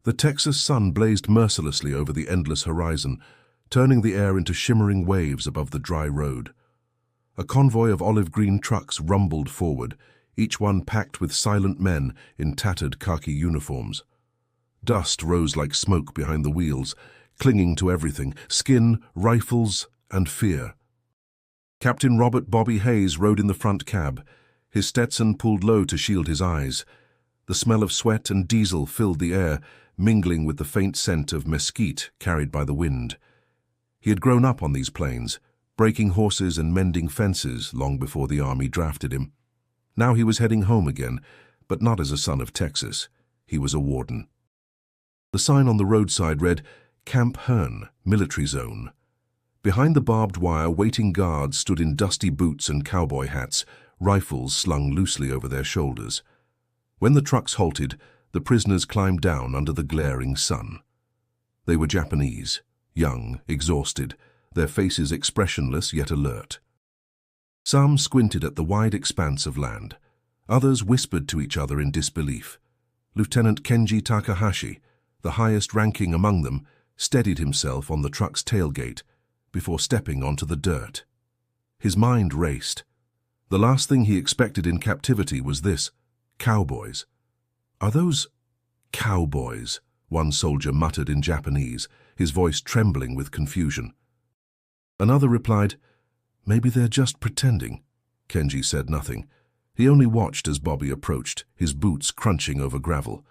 The Texas sun blazed mercilessly over the endless horizon, turning the air into shimmering waves above the dry road. A convoy of olive-green trucks rumbled forward, each one packed with silent men in tattered khaki uniforms. Dust rose like smoke behind the wheels, clinging to everything: skin, rifles, and fear. Captain Robert "Bobby" Hayes rode in the front cab, his Stetson pulled low to shield his eyes. The smell of sweat and diesel filled the air, mingling with the faint scent of mesquite carried by the wind. He had grown up on these plains, breaking horses and mending fences long before the army drafted him. Now he was heading home again, but not as a son of Texas. He was a warden. The sign on the roadside read, "Camp Hearn, Military Zone." Behind the barbed wire, waiting guards stood in dusty boots and cowboy hats, rifles slung loosely over their shoulders. When the trucks halted, the prisoners climbed down under the glaring sun. They were Japanese, young, exhausted, their faces expressionless yet alert. Some squinted at the wide expanse of land. Others whispered to each other in disbelief. Lieutenant Kenji Takahashi, the highest ranking among them, steadied himself on the truck's tailgate before stepping onto the dirt. His mind raced. The last thing he expected in captivity was this: cowboys. "Are those cowboys?" one soldier muttered in Japanese, his voice trembling with confusion. Another replied, "Maybe they're just pretending." Kenji said nothing. He only watched as Bobby approached, his boots crunching over gravel.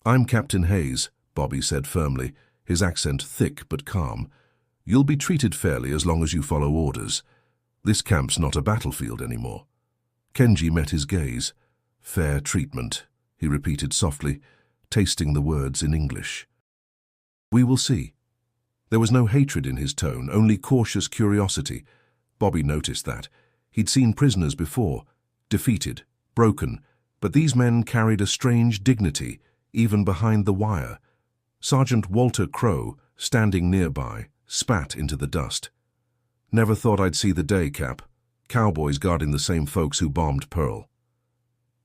"I'm Captain Hayes," Bobby said firmly, his accent thick but calm. "You'll be treated fairly as long as you follow orders. This camp's not a battlefield anymore." Kenji met his gaze. "Fair treatment," he repeated softly, tasting the words in English. "We will see." There was no hatred in his tone, only cautious curiosity. Bobby noticed that. He'd seen prisoners before, defeated, broken, but these men carried a strange dignity, even behind the wire. Sergeant Walter Crow, standing nearby, spat into the dust. "Never thought I'd see the day, Cap. Cowboys guarding the same folks who bombed Pearl."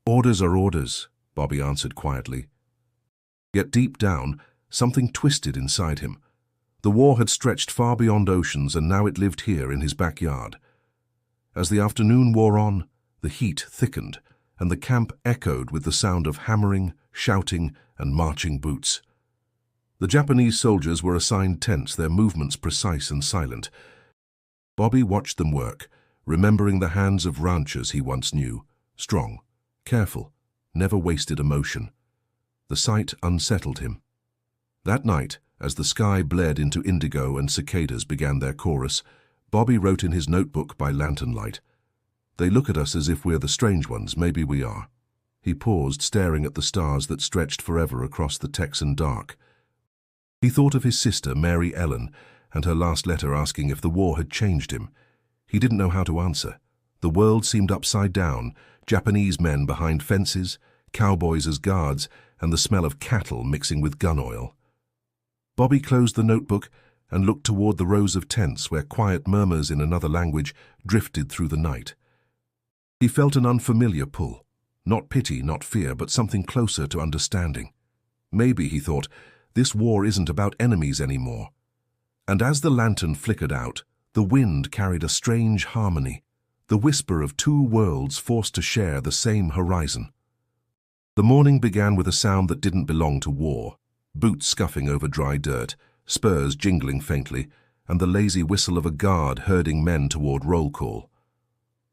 "Orders are orders," Bobby answered quietly. Yet deep down, something twisted inside him. The war had stretched far beyond oceans, and now it lived here in his backyard. As the afternoon wore on, the heat thickened, and the camp echoed with the sound of hammering, shouting, and marching boots. The Japanese soldiers were assigned tents, their movements precise and silent. Bobby watched them work, remembering the hands of ranchers he once knew, strong, careful, never wasted emotion. The sight unsettled him. That night, as the sky bled into indigo and cicadas began their chorus, Bobby wrote in his notebook by lantern light, "They look at us as if we're the strange ones, maybe we are." He paused, staring at the stars that stretched forever across the Texan dark. He thought of his sister, Mary Ellen, and her last letter asking if the war had changed him. He didn't know how to answer. The world seemed upside down, Japanese men behind fences, cowboys as guards, and the smell of cattle mixing with gun oil. Bobby closed the notebook and looked toward the rows of tents where quiet murmurs in another language drifted through the night. He felt an unfamiliar pull. Not pity, not fear, but something closer to understanding. Maybe, he thought, this war isn't about enemies anymore. And as the lantern flickered out, the wind carried a strange harmony, the whisper of two worlds forced to share the same horizon. The morning began with a sound that didn't belong to war. Boots scuffing over dry dirt, spurs jingling faintly, and the lazy whistle of a guard herding men toward roll call.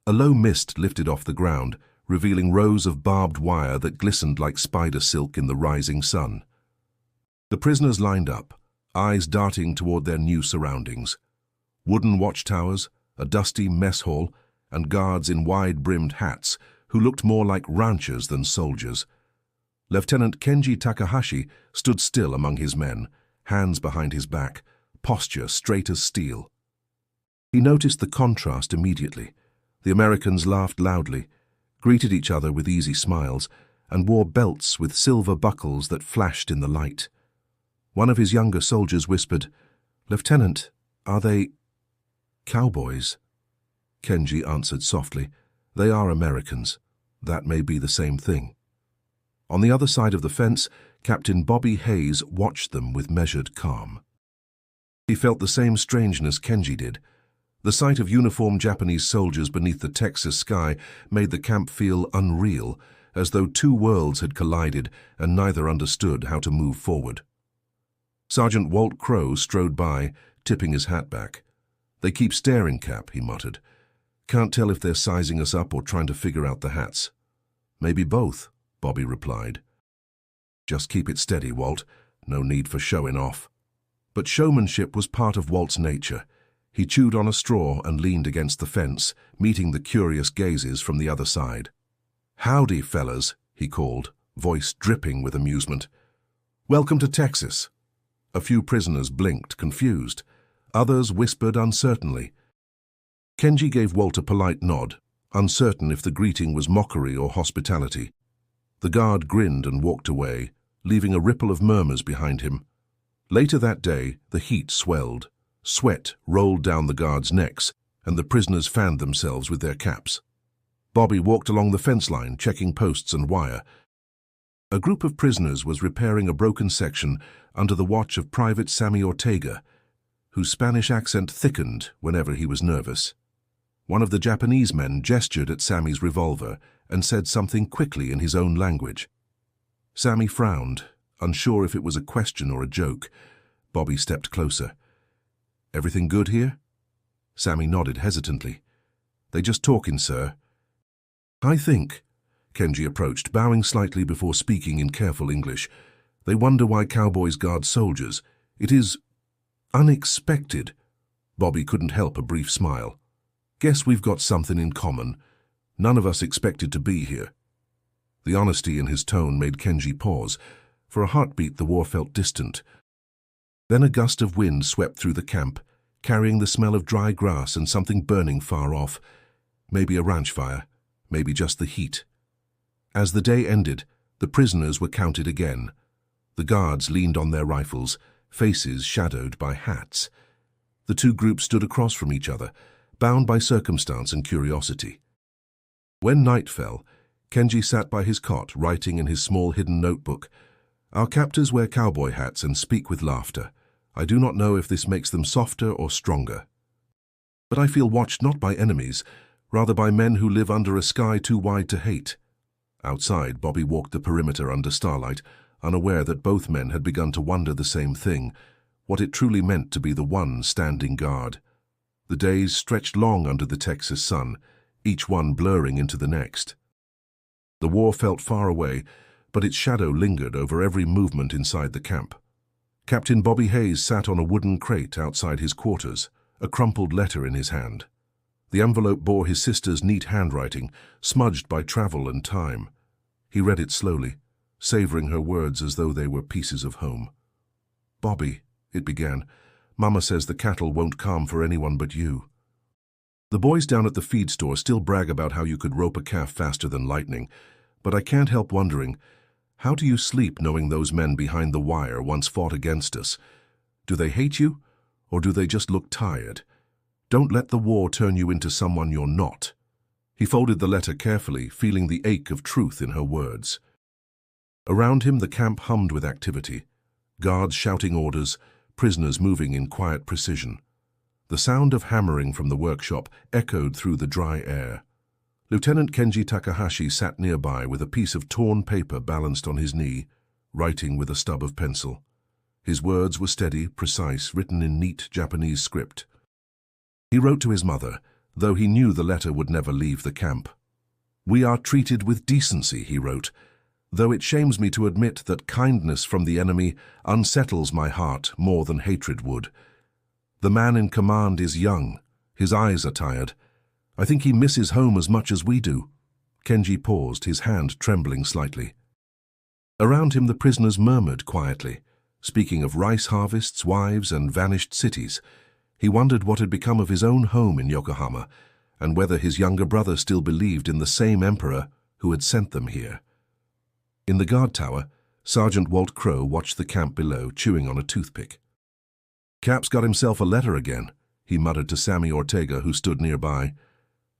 A low mist lifted off the ground, revealing rows of barbed wire that glistened like spider silk in the rising sun. The prisoners lined up, eyes darting toward their new surroundings. Wooden watchtowers, a dusty mess hall, and guards in wide-brimmed hats who looked more like ranchers than soldiers. Lieutenant Kenji Takahashi stood still among his men, hands behind his back, posture straight as steel. He noticed the contrast immediately. The Americans laughed loudly, greeted each other with easy smiles, and wore belts with silver buckles that flashed in the light. One of his younger soldiers whispered, "Lieutenant, are they cowboys?" Kenji answered softly, "They are Americans. That may be the same thing." On the other side of the fence, Captain Bobby Hayes watched them with measured calm. He felt the same strangeness Kenji did. The sight of uniformed Japanese soldiers beneath the Texas sky made the camp feel unreal, as though two worlds had collided and neither understood how to move forward. Sergeant Walt Crow strode by, tipping his hat back. "They keep staring, Cap," he muttered. "Can't tell if they're sizing us up or trying to figure out the hats." "Maybe both," Bobby replied. "Just keep it steady, Walt. No need for showing off." But showmanship was part of Walt's nature. He chewed on a straw and leaned against the fence, meeting the curious gazes from the other side. "Howdy, fellas," he called, voice dripping with amusement. "Welcome to Texas." A few prisoners blinked, confused. Others whispered uncertainly. Kenji gave Walt a polite nod, uncertain if the greeting was mockery or hospitality. The guard grinned and walked away, leaving a ripple of murmurs behind him. Later that day, the heat swelled. Sweat rolled down the guards' necks, and the prisoners fanned themselves with their caps. Bobby walked along the fence line, checking posts and wire. A group of prisoners was repairing a broken section under the watch of Private Sammy Ortega, whose Spanish accent thickened whenever he was nervous. One of the Japanese men gestured at Sammy's revolver and said something quickly in his own language. Sammy frowned, unsure if it was a question or a joke. Bobby stepped closer. "Everything good here?" Sammy nodded hesitantly. "They just talking, sir." "I think," Kenji approached, bowing slightly before speaking in careful English, "they wonder why Cowboys guard soldiers. It is unexpected." Bobby couldn't help a brief smile. "Guess we've got something in common. None of us expected to be here." The honesty in his tone made Kenji pause. For a heartbeat, the war felt distant. Then a gust of wind swept through the camp, carrying the smell of dry grass and something burning far off. Maybe a ranch fire, maybe just the heat. As the day ended, the prisoners were counted again. The guards leaned on their rifles, faces shadowed by hats. The two groups stood across from each other, bound by circumstance and curiosity. When night fell, Kenji sat by his cot, writing in his small hidden notebook. "Our captors wear cowboy hats and speak with laughter. I do not know if this makes them softer or stronger. But I feel watched not by enemies, rather by men who live under a sky too wide to hate." Outside, Bobby walked the perimeter under starlight, unaware that both men had begun to wonder the same thing, what it truly meant to be the one standing guard. The days stretched long under the Texas sun, each one blurring into the next. The war felt far away, but its shadow lingered over every movement inside the camp. Captain Bobby Hayes sat on a wooden crate outside his quarters, a crumpled letter in his hand. The envelope bore his sister's neat handwriting, smudged by travel and time. He read it slowly, savoring her words as though they were pieces of home. "Bobby," it began, "Mama says the cattle won't calm for anyone but you. The boys down at the feed store still brag about how you could rope a calf faster than lightning, but I can't help wondering, how do you sleep knowing those men behind the wire once fought against us? Do they hate you, or do they just look tired? Don't let the war turn you into someone you're not." He folded the letter carefully, feeling the ache of truth in her words. Around him, the camp hummed with activity. Guards shouting orders, prisoners moving in quiet precision. The sound of hammering from the workshop echoed through the dry air. Lieutenant Kenji Takahashi sat nearby with a piece of torn paper balanced on his knee, writing with a stub of pencil. His words were steady, precise, written in neat Japanese script. He wrote to his mother, though he knew the letter would never leave the camp. "We are treated with decency," he wrote, "though it shames me to admit that kindness from the enemy unsettles my heart more than hatred would. The man in command is young. His eyes are tired. I think he misses home as much as we do." Kenji paused, his hand trembling slightly. Around him the prisoners murmured quietly, speaking of rice harvests, wives, and vanished cities. He wondered what had become of his own home in Yokohama, and whether his younger brother still believed in the same emperor who had sent them here. In the guard tower, Sergeant Walt Crow watched the camp below, chewing on a toothpick. "Cap's got himself a letter again," he muttered to Sammy Ortega, who stood nearby.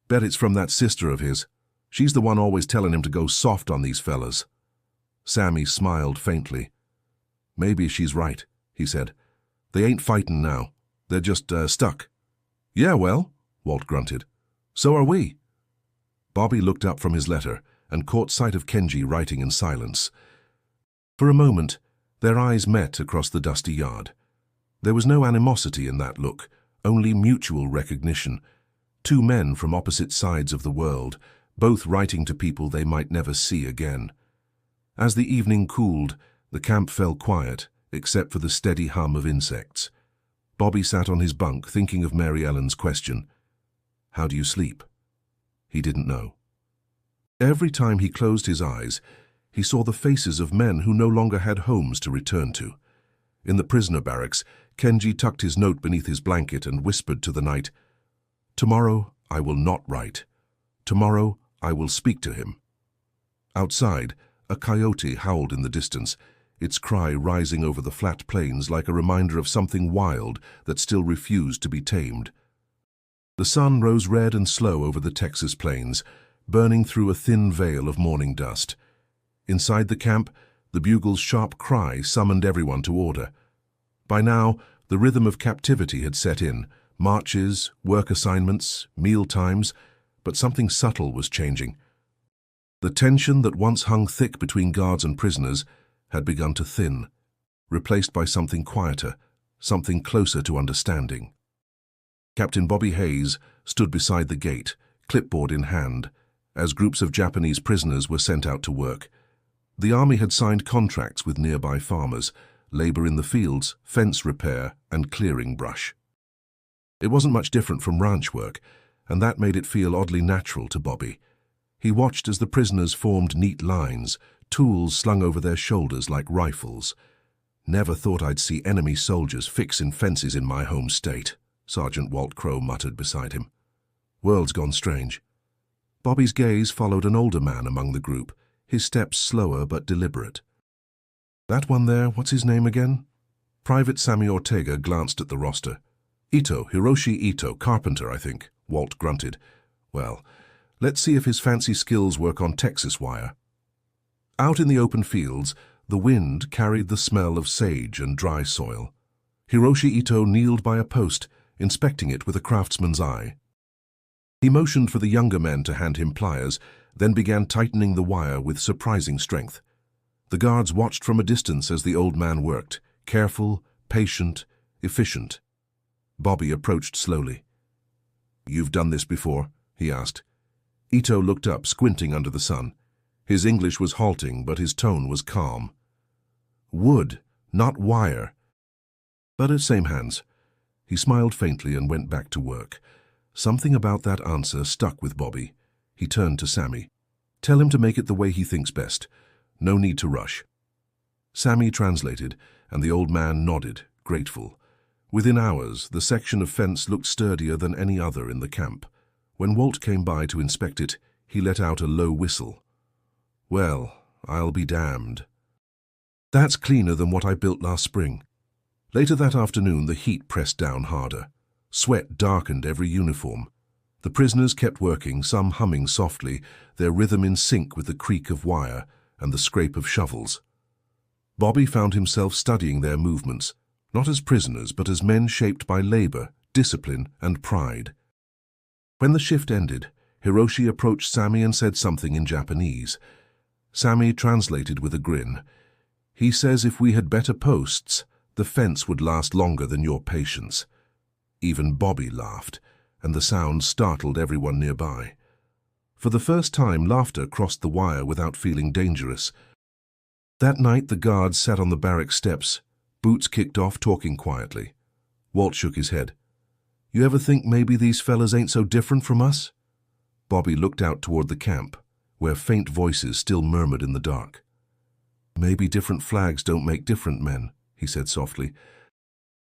"Bet it's from that sister of his. She's the one always telling him to go soft on these fellas." Sammy smiled faintly. "Maybe she's right," he said. "They ain't fightin' now. They're just, stuck." "Yeah, well," Walt grunted. "So are we." Bobby looked up from his letter and caught sight of Kenji writing in silence. For a moment, their eyes met across the dusty yard. There was no animosity in that look, only mutual recognition. Two men from opposite sides of the world, both writing to people they might never see again. As the evening cooled, the camp fell quiet, except for the steady hum of insects. Bobby sat on his bunk thinking of Mary Ellen's question. "How do you sleep?" He didn't know. Every time he closed his eyes, he saw the faces of men who no longer had homes to return to. In the prisoner barracks, Kenji tucked his note beneath his blanket and whispered to the night, "Tomorrow I will not write. Tomorrow I will speak to him." Outside, a coyote howled in the distance, its cry rising over the flat plains like a reminder of something wild that still refused to be tamed. The sun rose red and slow over the Texas plains, burning through a thin veil of morning dust. Inside the camp, the bugle's sharp cry summoned everyone to order. By now, the rhythm of captivity had set in, marches, work assignments, meal times, but something subtle was changing. The tension that once hung thick between guards and prisoners had begun to thin, replaced by something quieter, something closer to understanding. Captain Bobby Hayes stood beside the gate, clipboard in hand, as groups of Japanese prisoners were sent out to work. The army had signed contracts with nearby farmers, labor in the fields, fence repair, and clearing brush. It wasn't much different from ranch work, and that made it feel oddly natural to Bobby. He watched as the prisoners formed neat lines, tools slung over their shoulders like rifles. "Never thought I'd see enemy soldiers fixing fences in my home state," Sergeant Walt Crow muttered beside him. "World's gone strange." Bobby's gaze followed an older man among the group, his steps slower but deliberate. "That one there, what's his name again?" Private Sammy Ortega glanced at the roster. Hiroshi Ito, carpenter, I think," Walt grunted. "Well, let's see if his fancy skills work on Texas wire." Out in the open fields, the wind carried the smell of sage and dry soil. Hiroshi Ito kneeled by a post, inspecting it with a craftsman's eye. He motioned for the younger men to hand him pliers, then began tightening the wire with surprising strength. The guards watched from a distance as the old man worked, careful, patient, efficient. Bobby approached slowly. "You've done this before?" he asked. Ito looked up, squinting under the sun. His English was halting, but his tone was calm. "Wood, not wire." "But at same hands." He smiled faintly and went back to work. Something about that answer stuck with Bobby. He turned to Sammy. "Tell him to make it the way he thinks best. No need to rush." Sammy translated, and the old man nodded, grateful. Within hours, the section of fence looked sturdier than any other in the camp. When Walt came by to inspect it, he let out a low whistle. "Well, I'll be damned. That's cleaner than what I built last spring." Later that afternoon, the heat pressed down harder. Sweat darkened every uniform. The prisoners kept working, some humming softly, their rhythm in sync with the creak of wire and the scrape of shovels. Bobby found himself studying their movements, not as prisoners, but as men shaped by labor, discipline, and pride. When the shift ended, Hiroshi approached Sammy and said something in Japanese. Sammy translated with a grin. "He says if we had better posts, the fence would last longer than your patience." Even Bobby laughed, and the sound startled everyone nearby. For the first time, laughter crossed the wire without feeling dangerous. That night, the guards sat on the barrack steps, boots kicked off, talking quietly. Walt shook his head. "You ever think maybe these fellas ain't so different from us?" Bobby looked out toward the camp, where faint voices still murmured in the dark. "Maybe different flags don't make different men," he said softly.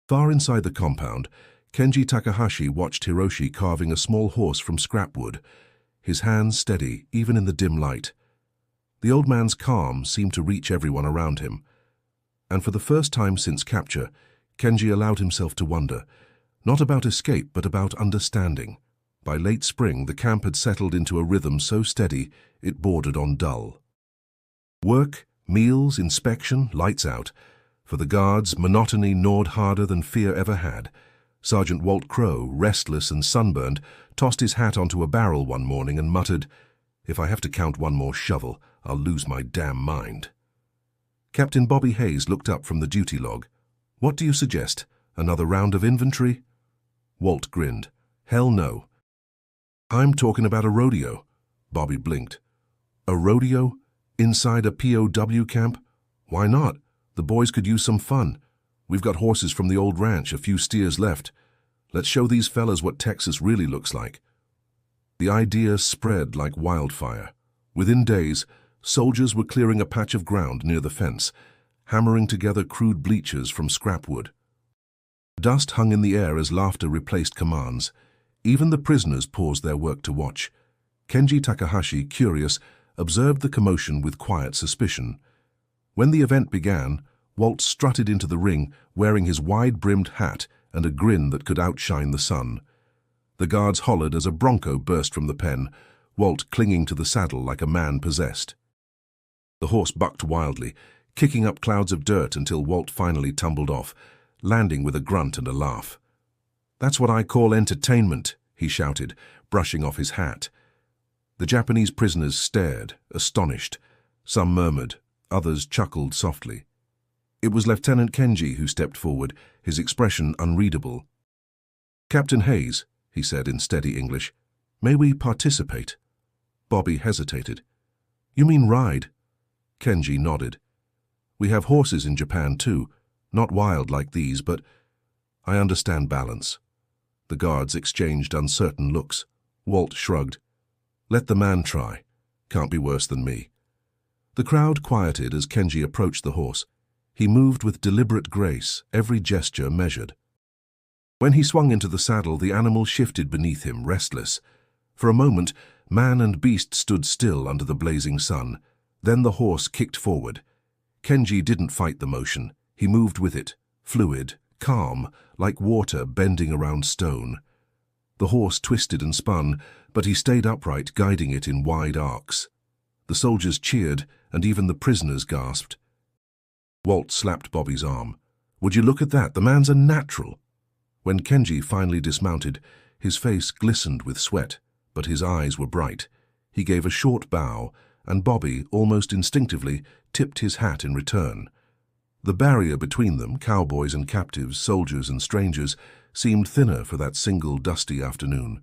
Far inside the compound, Kenji Takahashi watched Hiroshi carving a small horse from scrap wood, his hands steady even in the dim light. The old man's calm seemed to reach everyone around him. And for the first time since capture, Kenji allowed himself to wonder, not about escape but about understanding. By late spring, the camp had settled into a rhythm so steady it bordered on dull. Work, Meals, inspection, lights out. For the guards, monotony gnawed harder than fear ever had. Sergeant Walt Crowe, restless and sunburned, tossed his hat onto a barrel one morning and muttered, "If I have to count one more shovel, I'll lose my damn mind." Captain Bobby Hayes looked up from the duty log. "What do you suggest? Another round of inventory?" Walt grinned. "Hell no. I'm talking about a rodeo." Bobby blinked. "A rodeo? Inside a POW camp? Why not? The boys could use some fun. We've got horses from the old ranch, a few steers left. Let's show these fellas what Texas really looks like." The idea spread like wildfire. Within days, soldiers were clearing a patch of ground near the fence, hammering together crude bleachers from scrap wood. Dust hung in the air as laughter replaced commands. Even the prisoners paused their work to watch. Kenji Takahashi, curious, observed the commotion with quiet suspicion. When the event began, Walt strutted into the ring wearing his wide-brimmed hat and a grin that could outshine the sun. The guards hollered as a bronco burst from the pen, Walt clinging to the saddle like a man possessed. The horse bucked wildly, kicking up clouds of dirt until Walt finally tumbled off, landing with a grunt and a laugh. "That's what I call entertainment," he shouted, brushing off his hat. The Japanese prisoners stared, astonished. Some murmured, others chuckled softly. It was Lieutenant Kenji who stepped forward, his expression unreadable. "Captain Hayes," he said in steady English, "may we participate?" Bobby hesitated. "You mean ride?" Kenji nodded. "We have horses in Japan too, not wild like these, but I understand balance." The guards exchanged uncertain looks. Walt shrugged. "Let the man try. Can't be worse than me." The crowd quieted as Kenji approached the horse. He moved with deliberate grace, every gesture measured. When he swung into the saddle, the animal shifted beneath him, restless. For a moment, man and beast stood still under the blazing sun. Then the horse kicked forward. Kenji didn't fight the motion. He moved with it, fluid, calm, like water bending around stone. The horse twisted and spun, but he stayed upright, guiding it in wide arcs. The soldiers cheered, and even the prisoners gasped. Walt slapped Bobby's arm. "Would you look at that? The man's a natural." When Kenji finally dismounted, his face glistened with sweat, but his eyes were bright. He gave a short bow, and Bobby, almost instinctively, tipped his hat in return. The barrier between them, cowboys and captives, soldiers and strangers, seemed thinner for that single dusty afternoon.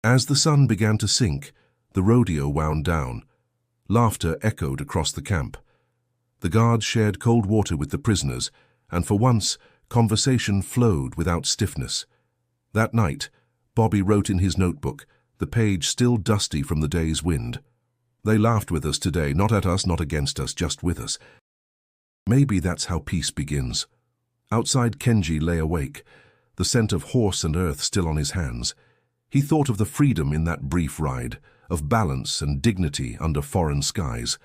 As the sun began to sink, the rodeo wound down. Laughter echoed across the camp. The guards shared cold water with the prisoners, and for once, conversation flowed without stiffness. That night, Bobby wrote in his notebook, the page still dusty from the day's wind. "They laughed with us today, not at us, not against us, just with us." Maybe that's how peace begins. Outside, Kenji lay awake, the scent of horse and earth still on his hands. He thought of the freedom in that brief ride, of balance and dignity under foreign skies.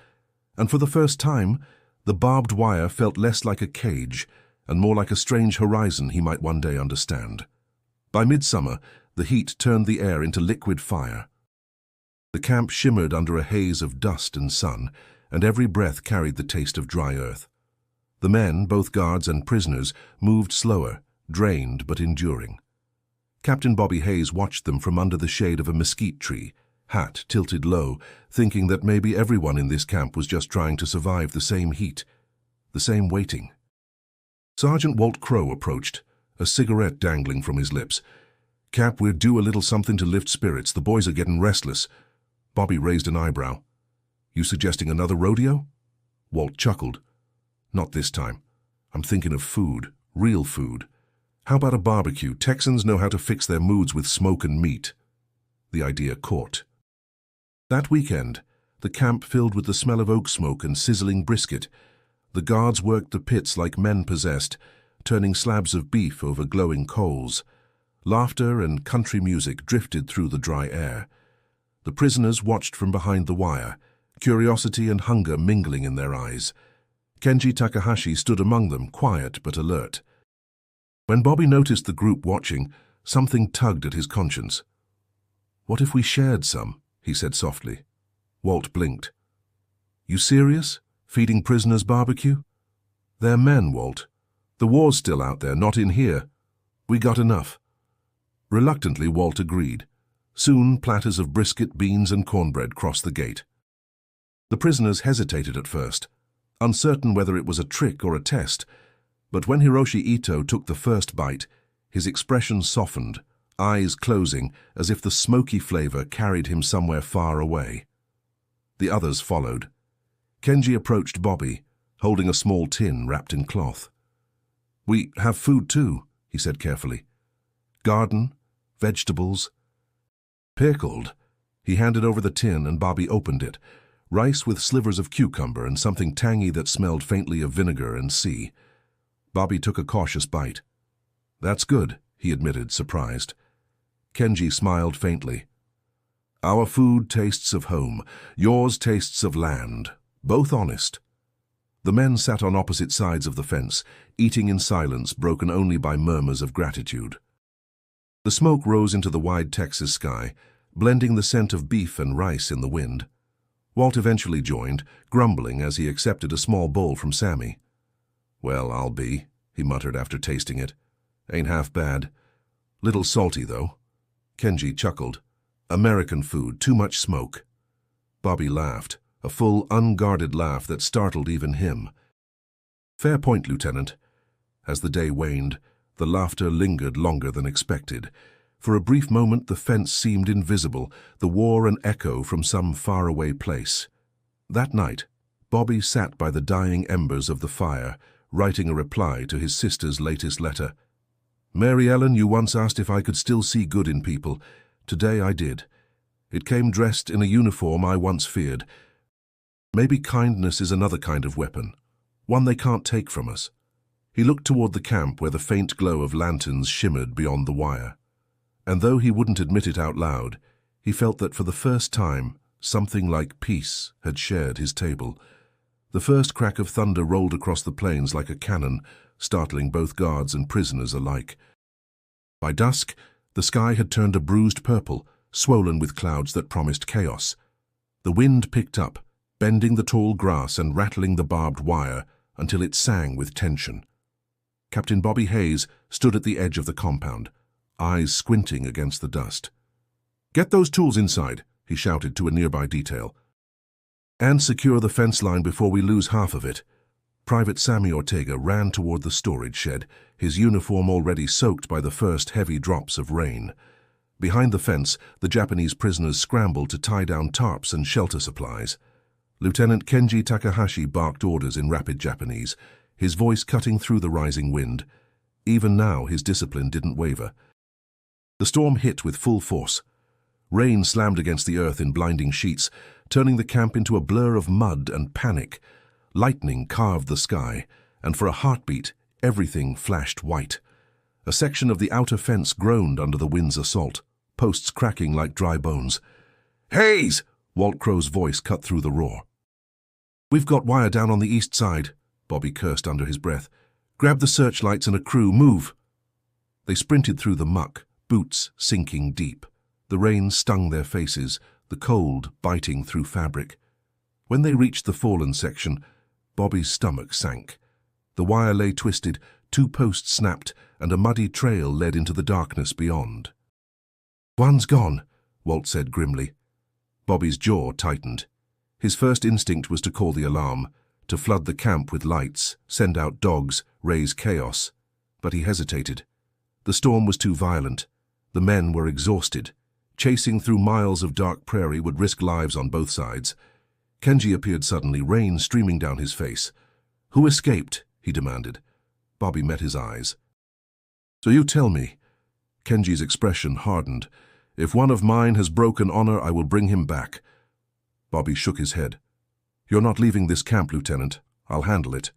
And for the first time, the barbed wire felt less like a cage and more like a strange horizon he might one day understand. By midsummer, the heat turned the air into liquid fire. The camp shimmered under a haze of dust and sun, and every breath carried the taste of dry earth. The men, both guards and prisoners, moved slower, drained but enduring. Captain Bobby Hayes watched them from under the shade of a mesquite tree, hat tilted low, thinking that maybe everyone in this camp was just trying to survive the same heat, the same waiting. Sergeant Walt Crowe approached, a cigarette dangling from his lips. "Cap, we're due a little something to lift spirits. The boys are getting restless." Bobby raised an eyebrow. "You suggesting another rodeo?" Walt chuckled. "Not this time. I'm thinking of food, real food. How about a barbecue? Texans know how to fix their moods with smoke and meat." The idea caught. That weekend, the camp filled with the smell of oak smoke and sizzling brisket. The guards worked the pits like men possessed, turning slabs of beef over glowing coals. Laughter and country music drifted through the dry air. The prisoners watched from behind the wire, curiosity and hunger mingling in their eyes. Kenji Takahashi stood among them, quiet but alert. When Bobby noticed the group watching, something tugged at his conscience. "What if we shared some?" he said softly. Walt blinked. "You serious?" Feeding prisoners barbecue? They're men, Walt. The war's still out there, not in here. We got enough. Reluctantly, Walt agreed. Soon, platters of brisket, beans, and cornbread crossed the gate. The prisoners hesitated at first, uncertain whether it was a trick or a test, but when Hiroshi Ito took the first bite, his expression softened, eyes closing as if the smoky flavor carried him somewhere far away. The others followed. Kenji approached Bobby, holding a small tin wrapped in cloth. "We have food too," he said carefully. "Garden, vegetables." Pickled. He handed over the tin and Bobby opened it. Rice with slivers of cucumber and something tangy that smelled faintly of vinegar and sea. Bobby took a cautious bite. "That's good," he admitted, surprised. Kenji smiled faintly. "Our food tastes of home. Yours tastes of land. Both honest." The men sat on opposite sides of the fence, eating in silence broken only by murmurs of gratitude. The smoke rose into the wide Texas sky, blending the scent of beef and rice in the wind. Walt eventually joined, grumbling as he accepted a small bowl from Sammy. "Well, I'll be," he muttered after tasting it. "Ain't half bad. Little salty, though." Kenji chuckled. "American food, too much smoke." Bobby laughed, a full, unguarded laugh that startled even him. "Fair point, Lieutenant." As the day waned, the laughter lingered longer than expected. For a brief moment the fence seemed invisible, the war an echo from some faraway place. That night, Bobby sat by the dying embers of the fire, writing a reply to his sister's latest letter. "Mary Ellen, you once asked if I could still see good in people. Today I did. It came dressed in a uniform I once feared. Maybe kindness is another kind of weapon, one they can't take from us." He looked toward the camp where the faint glow of lanterns shimmered beyond the wire. And though he wouldn't admit it out loud, he felt that for the first time, something like peace had shared his table. The first crack of thunder rolled across the plains like a cannon, startling both guards and prisoners alike. By dusk, the sky had turned a bruised purple, swollen with clouds that promised chaos. The wind picked up, bending the tall grass and rattling the barbed wire until it sang with tension. Captain Bobby Hayes stood at the edge of the compound, eyes squinting against the dust. "Get those tools inside," he shouted to a nearby detail. "And secure the fence line before we lose half of it." Private Sammy Ortega ran toward the storage shed, his uniform already soaked by the first heavy drops of rain. Behind the fence, the Japanese prisoners scrambled to tie down tarps and shelter supplies. Lieutenant Kenji Takahashi barked orders in rapid Japanese, his voice cutting through the rising wind. Even now, his discipline didn't waver. The storm hit with full force. Rain slammed against the earth in blinding sheets, turning the camp into a blur of mud and panic. Lightning carved the sky, and for a heartbeat, everything flashed white. A section of the outer fence groaned under the wind's assault, posts cracking like dry bones. "Hayes!" Walt Crow's voice cut through the roar. "We've got wire down on the east side," Bobby cursed under his breath. "Grab the searchlights and a crew, move!" They sprinted through the muck, boots sinking deep. The rain stung their faces, the cold biting through fabric. When they reached the fallen section, Bobby's stomach sank. The wire lay twisted, 2 posts snapped, and a muddy trail led into the darkness beyond. "One's gone," Walt said grimly. Bobby's jaw tightened. His first instinct was to call the alarm, to flood the camp with lights, send out dogs, raise chaos. But he hesitated. The storm was too violent. The men were exhausted. Chasing through miles of dark prairie would risk lives on both sides. Kenji appeared suddenly, rain streaming down his face. "Who escaped?" he demanded. Bobby met his eyes. "So you tell me." Kenji's expression hardened. "If one of mine has broken honor, I will bring him back." Bobby shook his head. "You're not leaving this camp, Lieutenant. I'll handle it."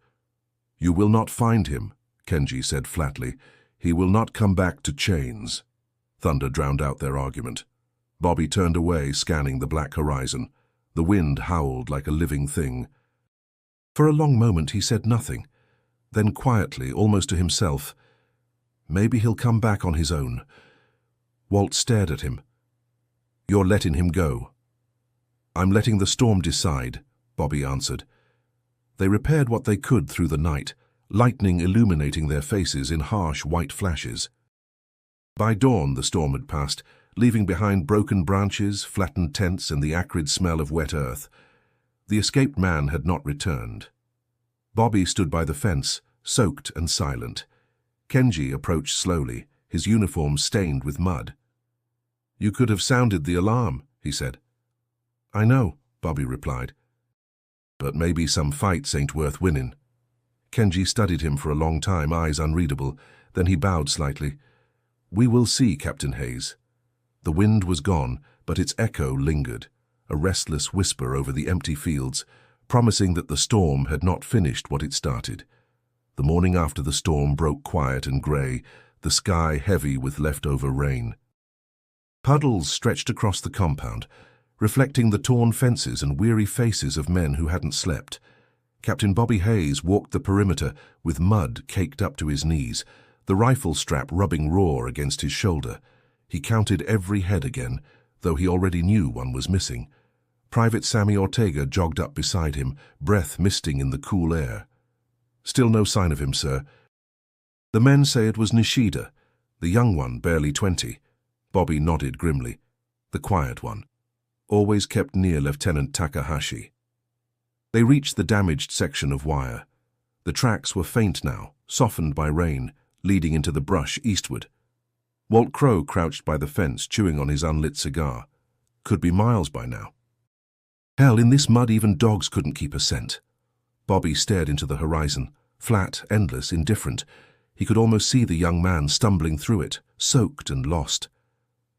"You will not find him," Kenji said flatly. "He will not come back to chains." Thunder drowned out their argument. Bobby turned away, scanning the black horizon. The wind howled like a living thing. For a long moment he said nothing. Then quietly, almost to himself, "Maybe he'll come back on his own." Walt stared at him. "You're letting him go." "I'm letting the storm decide," Bobby answered. They repaired what they could through the night, lightning illuminating their faces in harsh white flashes. By dawn, the storm had passed, leaving behind broken branches, flattened tents, and the acrid smell of wet earth. The escaped man had not returned. Bobby stood by the fence, soaked and silent. Kenji approached slowly, his uniform stained with mud. "You could have sounded the alarm," he said. "I know," Bobby replied. "But maybe some fights ain't worth winning." Kenji studied him for a long time, eyes unreadable. Then he bowed slightly. "We will see, Captain Hayes." The wind was gone, but its echo lingered, a restless whisper over the empty fields, promising that the storm had not finished what it started. The morning after the storm broke quiet and grey, the sky heavy with leftover rain. Puddles stretched across the compound, reflecting the torn fences and weary faces of men who hadn't slept. Captain Bobby Hayes walked the perimeter with mud caked up to his knees, the rifle strap rubbing raw against his shoulder. He counted every head again, though he already knew one was missing. Private Sammy Ortega jogged up beside him, breath misting in the cool air. "Still no sign of him, sir." "The men say it was Nishida, the young one, barely 20. Bobby nodded grimly. "The quiet one. Always kept near Lieutenant Takahashi." They reached the damaged section of wire. The tracks were faint now, softened by rain, leading into the brush eastward. Walt Crow crouched by the fence, chewing on his unlit cigar. Could be miles by now. Hell, in this mud even dogs couldn't keep a scent. Bobby stared into the horizon, flat, endless, indifferent. He could almost see the young man stumbling through it, soaked and lost.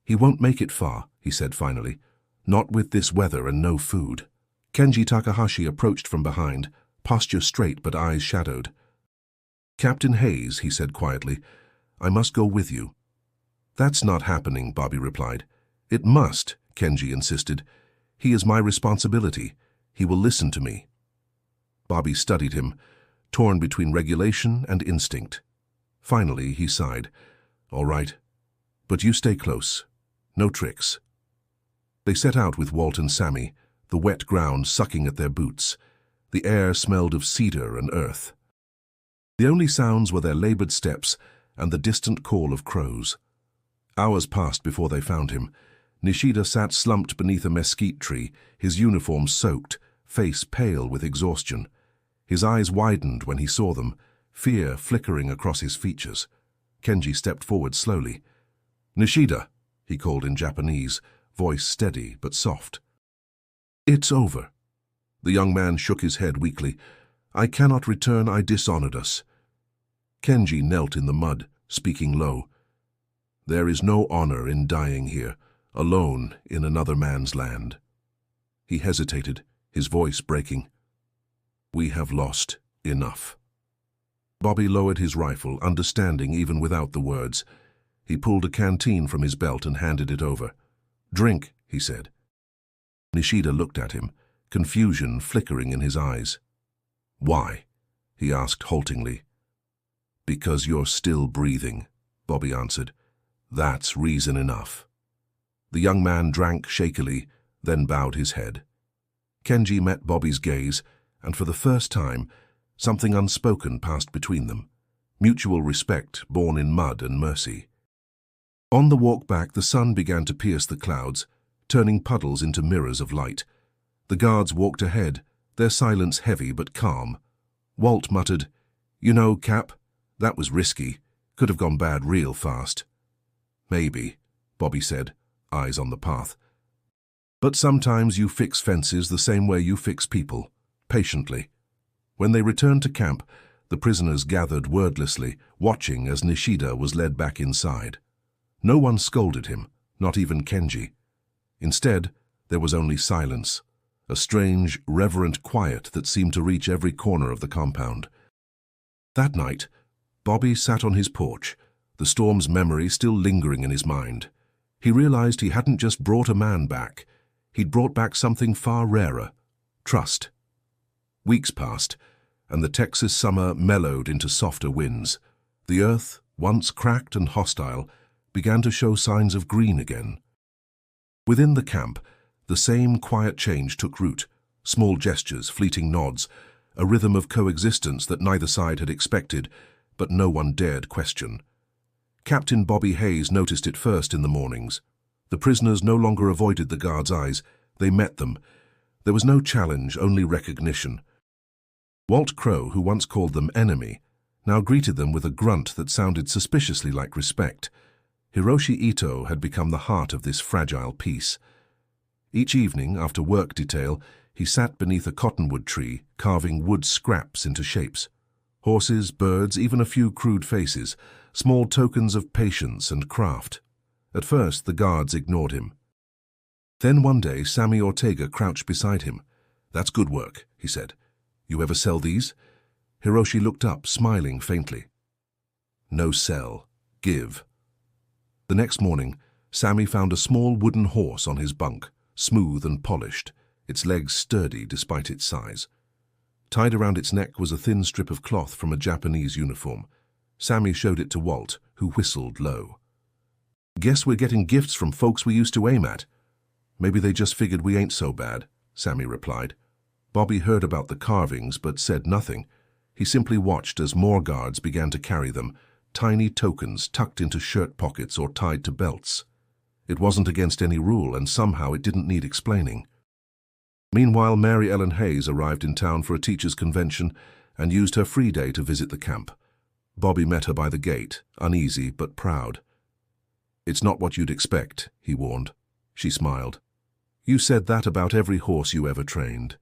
"He won't make it far," he said finally. "Not with this weather and no food." Kenji Takahashi approached from behind, posture straight but eyes shadowed. "Captain Hayes," he said quietly, "I must go with you." "That's not happening," Bobby replied. "It must," Kenji insisted. "He is my responsibility. He will listen to me." Bobby studied him, torn between regulation and instinct. Finally, he sighed. "All right, but you stay close. No tricks." They set out with Walt and Sammy, the wet ground sucking at their boots. The air smelled of cedar and earth. The only sounds were their labored steps and the distant call of crows. Hours passed before they found him. Nishida sat slumped beneath a mesquite tree, his uniform soaked, face pale with exhaustion. His eyes widened when he saw them, fear flickering across his features. Kenji stepped forward slowly. "Nishida," he called in Japanese, voice steady but soft. "It's over." The young man shook his head weakly. "I cannot return. I dishonored us." Kenji knelt in the mud, speaking low. "There is no honor in dying here, alone in another man's land." He hesitated, his voice breaking. "We have lost enough." Bobby lowered his rifle, understanding even without the words. He pulled a canteen from his belt and handed it over. "Drink," he said. Nishida looked at him, confusion flickering in his eyes. "Why?" he asked haltingly. "Because you're still breathing," Bobby answered. "That's reason enough." The young man drank shakily, then bowed his head. Kenji met Bobby's gaze, and for the first time, something unspoken passed between them, mutual respect born in mud and mercy. On the walk back, the sun began to pierce the clouds, turning puddles into mirrors of light. The guards walked ahead, their silence heavy but calm. Walt muttered, "You know, Cap, that was risky. Could have gone bad real fast." "Maybe," Bobby said, eyes on the path. "But sometimes you fix fences the same way you fix people, patiently." When they returned to camp, the prisoners gathered wordlessly, watching as Nishida was led back inside. No one scolded him, not even Kenji. Instead, there was only silence, a strange, reverent quiet that seemed to reach every corner of the compound. That night, Bobby sat on his porch, the storm's memory still lingering in his mind. He realized he hadn't just brought a man back. He'd brought back something far rarer: trust. Weeks passed, and the Texas summer mellowed into softer winds. The earth, once cracked and hostile, began to show signs of green again. Within the camp, the same quiet change took root, small gestures, fleeting nods, a rhythm of coexistence that neither side had expected, but no one dared question. Captain Bobby Hayes noticed it first in the mornings. The prisoners no longer avoided the guards' eyes. They met them. There was no challenge, only recognition. Walt Crow, who once called them enemy, now greeted them with a grunt that sounded suspiciously like respect. Hiroshi Ito had become the heart of this fragile peace. Each evening, after work detail, he sat beneath a cottonwood tree, carving wood scraps into shapes. Horses, birds, even a few crude faces, small tokens of patience and craft. At first, the guards ignored him. Then one day, Sammy Ortega crouched beside him. "That's good work," he said. "You ever sell these?" Hiroshi looked up, smiling faintly. "No sell. Give." The next morning, Sammy found a small wooden horse on his bunk, smooth and polished, its legs sturdy despite its size. Tied around its neck was a thin strip of cloth from a Japanese uniform. Sammy showed it to Walt, who whistled low. "Guess we're getting gifts from folks we used to aim at." "Maybe they just figured we ain't so bad," Sammy replied. Bobby heard about the carvings but said nothing. He simply watched as more guards began to carry them, tiny tokens tucked into shirt pockets or tied to belts. It wasn't against any rule, and somehow it didn't need explaining. Meanwhile, Mary Ellen Hayes arrived in town for a teachers' convention and used her free day to visit the camp. Bobby met her by the gate, uneasy but proud. "It's not what you'd expect," he warned. She smiled. "You said that about every horse you ever trained."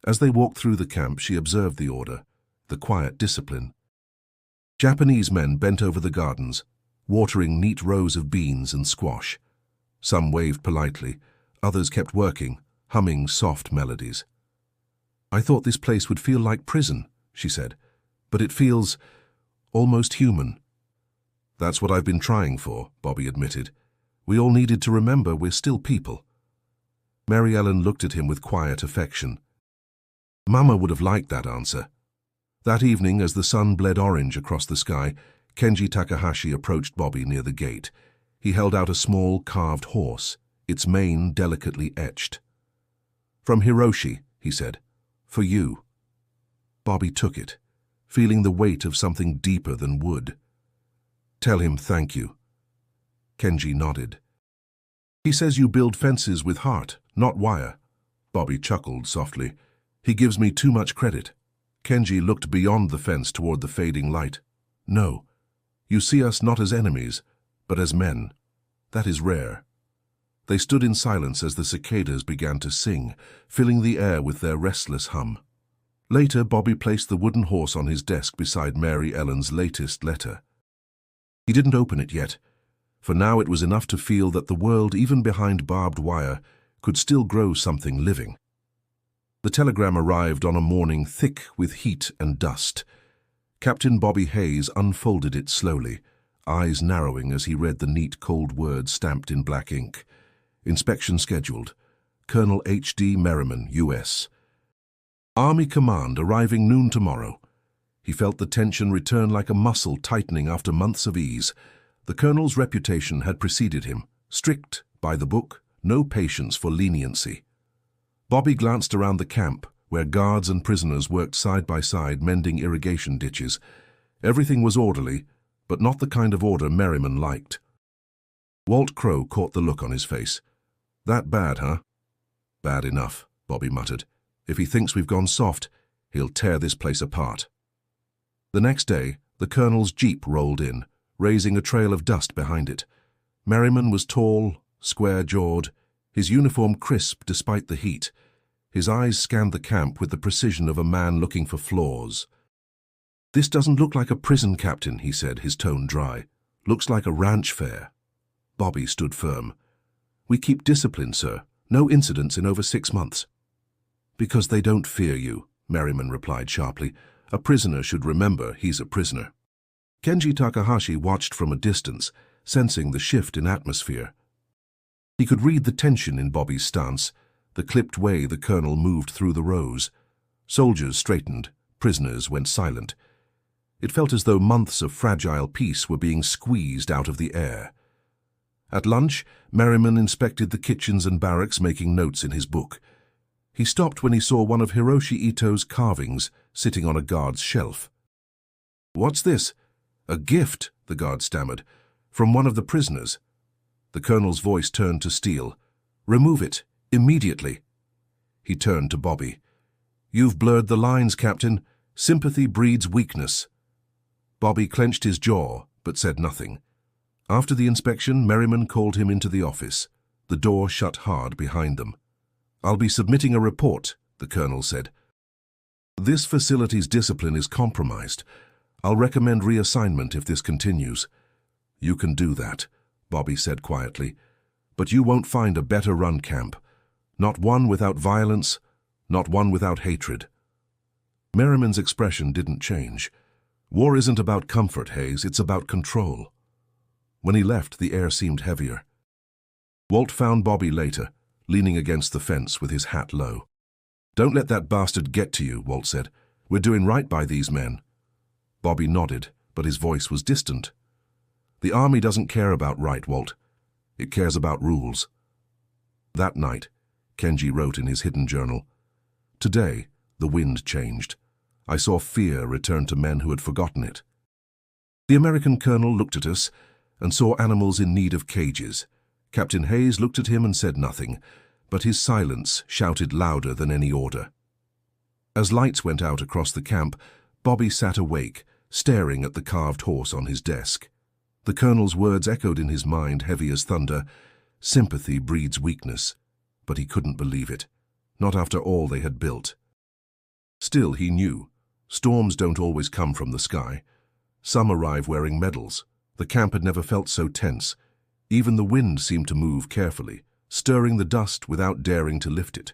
As they walked through the camp, she observed the order, the quiet discipline. Japanese men bent over the gardens, watering neat rows of beans and squash. Some waved politely, others kept working, humming soft melodies. "I thought this place would feel like prison," she said, "but it feels almost human." "That's what I've been trying for," Bobby admitted. "We all needed to remember we're still people." Mary Ellen looked at him with quiet affection. Mama would have liked that answer. That evening, as the sun bled orange across the sky, Kenji Takahashi approached Bobby near the gate. He held out a small carved horse, its mane delicately etched. "From Hiroshi," he said. "For you." Bobby took it, feeling the weight of something deeper than wood. "Tell him thank you." Kenji nodded. "He says you build fences with heart, not wire." Bobby chuckled softly. "He gives me too much credit." Kenji looked beyond the fence toward the fading light. "No, you see us not as enemies, but as men. That is rare." They stood in silence as the cicadas began to sing, filling the air with their restless hum. Later, Bobby placed the wooden horse on his desk beside Mary Ellen's latest letter. He didn't open it yet, for now it was enough to feel that the world, even behind barbed wire, could still grow something living. The telegram arrived on a morning thick with heat and dust. Captain Bobby Hayes unfolded it slowly, eyes narrowing as he read the neat cold words stamped in black ink. Inspection scheduled. Colonel H.D. Merriman, U.S. Army Command arriving noon tomorrow. He felt the tension return like a muscle tightening after months of ease. The colonel's reputation had preceded him. Strict, by the book, no patience for leniency. Bobby glanced around the camp, where guards and prisoners worked side by side mending irrigation ditches. Everything was orderly, but not the kind of order Merriman liked. Walt Crow caught the look on his face. "That bad, huh?" "Bad enough," Bobby muttered. "If he thinks we've gone soft, he'll tear this place apart." The next day, the colonel's jeep rolled in, raising a trail of dust behind it. Merriman was tall, square-jawed, his uniform crisp despite the heat. His eyes scanned the camp with the precision of a man looking for flaws. "This doesn't look like a prison, Captain," he said, his tone dry. "Looks like a ranch fair." Bobby stood firm. "We keep discipline, sir. No incidents in over 6 months." "Because they don't fear you," Merriman replied sharply. "A prisoner should remember he's a prisoner." Kenji Takahashi watched from a distance, sensing the shift in atmosphere. He could read the tension in Bobby's stance, the clipped way the colonel moved through the rows. Soldiers straightened, prisoners went silent. It felt as though months of fragile peace were being squeezed out of the air. At lunch, Merriman inspected the kitchens and barracks, making notes in his book. He stopped when he saw one of Hiroshi Ito's carvings sitting on a guard's shelf. "What's this?" "A gift," the guard stammered, "from one of the prisoners." The colonel's voice turned to steel. "Remove it, immediately." He turned to Bobby. "You've blurred the lines, Captain. Sympathy breeds weakness." Bobby clenched his jaw, but said nothing. After the inspection, Merriman called him into the office. The door shut hard behind them. "I'll be submitting a report," the colonel said. "This facility's discipline is compromised. I'll recommend reassignment if this continues." "You can do that," Bobby said quietly. "But you won't find a better-run camp. Not one without violence, not one without hatred." Merriman's expression didn't change. "War isn't about comfort, Hayes, it's about control." When he left, the air seemed heavier. Walt found Bobby later, leaning against the fence with his hat low. "Don't let that bastard get to you," Walt said. "We're doing right by these men." Bobby nodded, but his voice was distant. "The army doesn't care about right, Walt. It cares about rules." That night, Kenji wrote in his hidden journal, "Today, the wind changed. I saw fear return to men who had forgotten it." The American colonel looked at us and saw animals in need of cages. Captain Hayes looked at him and said nothing, but his silence shouted louder than any order. As lights went out across the camp, Bobby sat awake, staring at the carved horse on his desk. The colonel's words echoed in his mind, heavy as thunder. Sympathy breeds weakness. But he couldn't believe it. Not after all they had built. Still, he knew. Storms don't always come from the sky. Some arrive wearing medals. The camp had never felt so tense. Even the wind seemed to move carefully, stirring the dust without daring to lift it.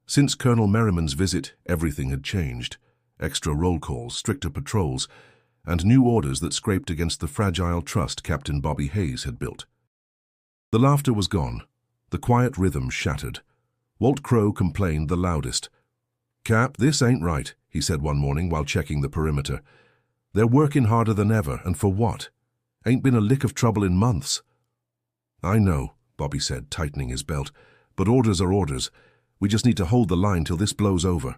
Since Colonel Merriman's visit, everything had changed. Extra roll calls, stricter patrols, and new orders that scraped against the fragile trust Captain Bobby Hayes had built. The laughter was gone. The quiet rhythm shattered. Walt Crowe complained the loudest. "Cap, this ain't right," he said one morning while checking the perimeter. "They're working harder than ever, and for what? Ain't been a lick of trouble in months." "I know," Bobby said, tightening his belt, "but orders are orders. We just need to hold the line till this blows over."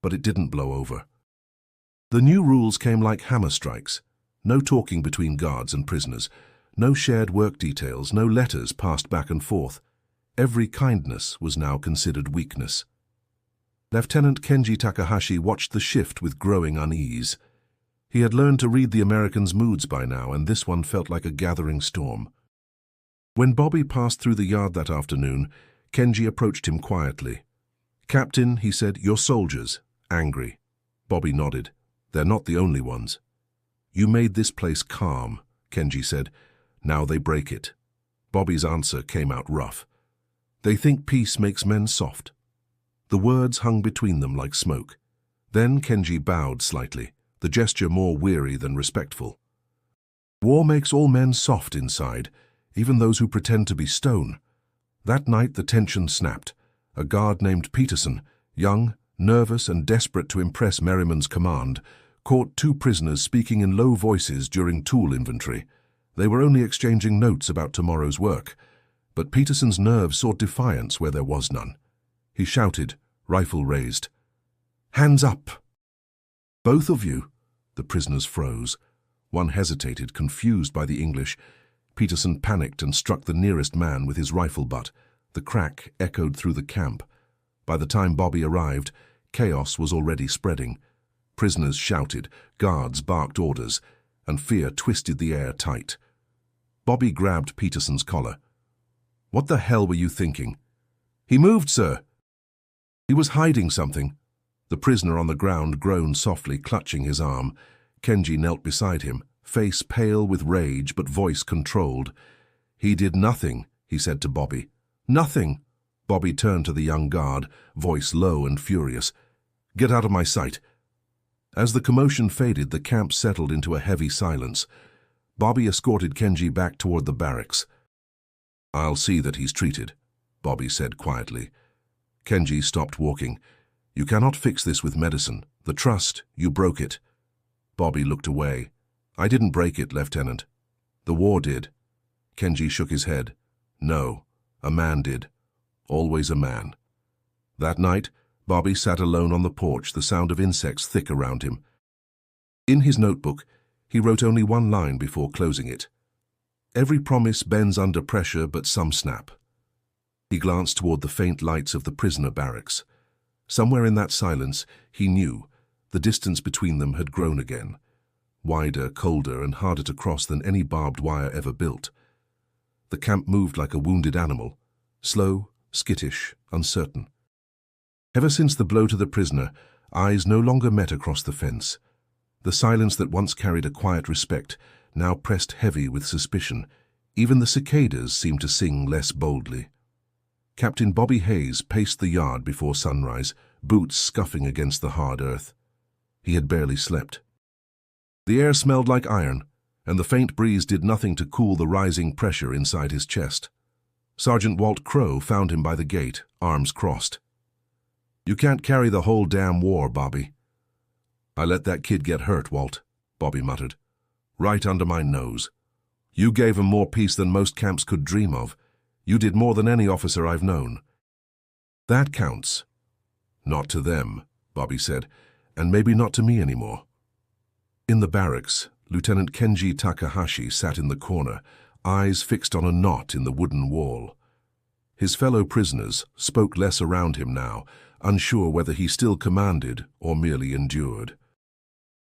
But it didn't blow over. The new rules came like hammer strikes. No talking between guards and prisoners. No shared work details, no letters passed back and forth. Every kindness was now considered weakness. Lieutenant Kenji Takahashi watched the shift with growing unease. He had learned to read the Americans' moods by now, and this one felt like a gathering storm. When Bobby passed through the yard that afternoon, Kenji approached him quietly. "Captain," he said, "you're soldiers, angry." Bobby nodded. "They're not the only ones." "You made this place calm," Kenji said. "Now they break it." Bobby's answer came out rough. "They think peace makes men soft." The words hung between them like smoke. Then Kenji bowed slightly, the gesture more weary than respectful. "War makes all men soft inside, even those who pretend to be stone." That night the tension snapped. A guard named Peterson, young, nervous and desperate to impress Merriman's command, caught two prisoners speaking in low voices during tool inventory. They were only exchanging notes about tomorrow's work, but Peterson's nerves sought defiance where there was none. He shouted, rifle raised, "Hands up!" "Both of you?" The prisoners froze. One hesitated, confused by the English. Peterson panicked and struck the nearest man with his rifle butt. The crack echoed through the camp. By the time Bobby arrived, chaos was already spreading. Prisoners shouted, guards barked orders, and fear twisted the air tight. Bobby grabbed Peterson's collar. "What the hell were you thinking?" "He moved, sir." "He was hiding something." The prisoner on the ground groaned softly, clutching his arm. Kenji knelt beside him, face pale with rage but voice controlled. "He did nothing," he said to Bobby. "Nothing." Bobby turned to the young guard, voice low and furious. "Get out of my sight." As the commotion faded, the camp settled into a heavy silence. Bobby escorted Kenji back toward the barracks. "I'll see that he's treated," Bobby said quietly. Kenji stopped walking. "You cannot fix this with medicine. The trust, you broke it." Bobby looked away. "I didn't break it, Lieutenant. The war did." Kenji shook his head. "No, a man did. Always a man." That night, Bobby sat alone on the porch, the sound of insects thick around him. In his notebook, he wrote only one line before closing it. Every promise bends under pressure, but some snap. He glanced toward the faint lights of the prisoner barracks. Somewhere in that silence, he knew, the distance between them had grown again. Wider, colder, and harder to cross than any barbed wire ever built. The camp moved like a wounded animal, slow, skittish, uncertain. Ever since the blow to the prisoner, eyes no longer met across the fence. The silence that once carried a quiet respect now pressed heavy with suspicion. Even the cicadas seemed to sing less boldly. Captain Bobby Hayes paced the yard before sunrise, boots scuffing against the hard earth. He had barely slept. The air smelled like iron, and the faint breeze did nothing to cool the rising pressure inside his chest. Sergeant Walt Crow found him by the gate, arms crossed. "You can't carry the whole damn war, Bobby." "I let that kid get hurt, Walt," Bobby muttered. "Right under my nose. You gave him more peace than most camps could dream of. You did more than any officer I've known." "That counts." "Not to them," Bobby said, "and maybe not to me anymore." In the barracks, Lieutenant Kenji Takahashi sat in the corner, eyes fixed on a knot in the wooden wall. His fellow prisoners spoke less around him now, unsure whether he still commanded or merely endured.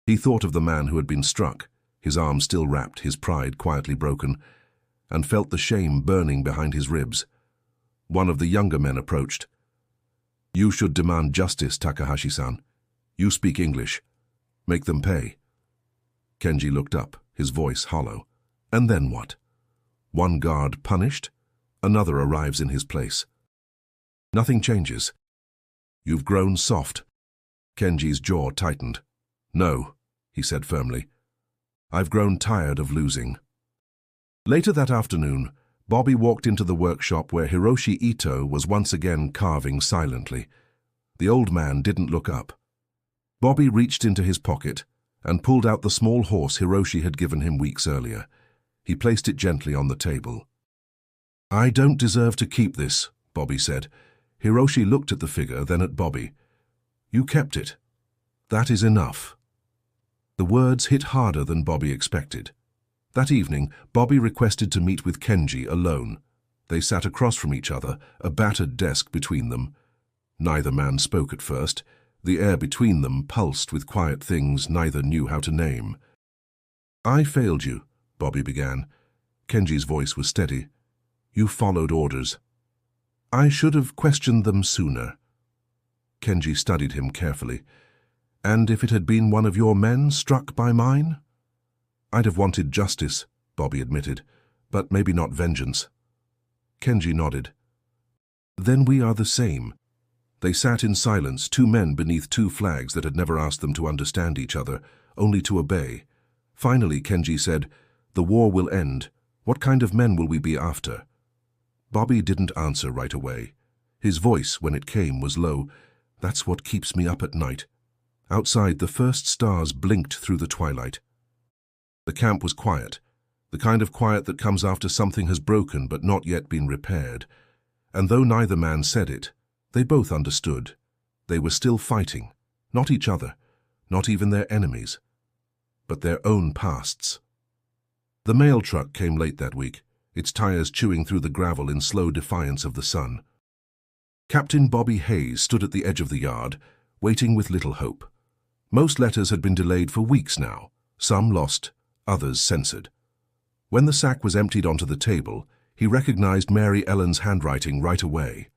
He thought of the man who had been struck, his arm still wrapped, his pride quietly broken, and felt the shame burning behind his ribs. One of the younger men approached. "You should demand justice, Takahashi-san. You speak English. Make them pay." Kenji looked up, his voice hollow. "And then what? One guard punished, another arrives in his place. Nothing changes. You've grown soft." Kenji's jaw tightened. "No," he said firmly. "I've grown tired of losing." Later that afternoon, Bobby walked into the workshop where Hiroshi Ito was once again carving silently. The old man didn't look up. Bobby reached into his pocket and pulled out the small horse Hiroshi had given him weeks earlier. He placed it gently on the table. "I don't deserve to keep this," Bobby said. Hiroshi looked at the figure, then at Bobby. "You kept it. That is enough." The words hit harder than Bobby expected. That evening, Bobby requested to meet with Kenji alone. They sat across from each other, a battered desk between them. Neither man spoke at first. The air between them pulsed with quiet things neither knew how to name. "I failed you," Bobby began. Kenji's voice was steady. "You followed orders. I should have questioned them sooner." Kenji studied him carefully. "And if it had been one of your men struck by mine?" "I'd have wanted justice," Bobby admitted, "but maybe not vengeance." Kenji nodded. "Then we are the same." They sat in silence, two men beneath two flags that had never asked them to understand each other, only to obey. Finally, Kenji said, "The war will end. What kind of men will we be after?" Bobby didn't answer right away. His voice, when it came, was low. "That's what keeps me up at night." Outside, the first stars blinked through the twilight. The camp was quiet, the kind of quiet that comes after something has broken but not yet been repaired. And though neither man said it, they both understood. They were still fighting, not each other, not even their enemies, but their own pasts. The mail truck came late that week, its tires chewing through the gravel in slow defiance of the sun. Captain Bobby Hayes stood at the edge of the yard, waiting with little hope. Most letters had been delayed for weeks now, some lost, others censored. When the sack was emptied onto the table, he recognized Mary Ellen's handwriting right away.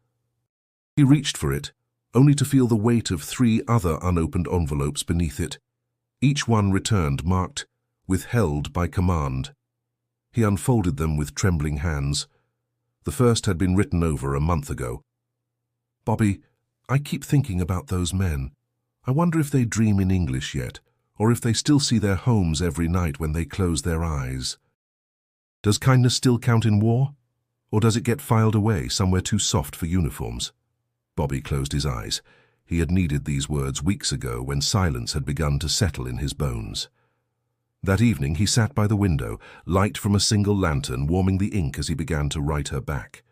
He reached for it, only to feel the weight of 3 other unopened envelopes beneath it, each one returned marked, "Withheld by command." He unfolded them with trembling hands. The first had been written over a month ago. "Bobby, I keep thinking about those men. I wonder if they dream in English yet, or if they still see their homes every night when they close their eyes. Does kindness still count in war? Or does it get filed away somewhere too soft for uniforms?" Bobby closed his eyes. He had needed these words weeks ago when silence had begun to settle in his bones. That evening he sat by the window, light from a single lantern warming the ink as he began to write her back.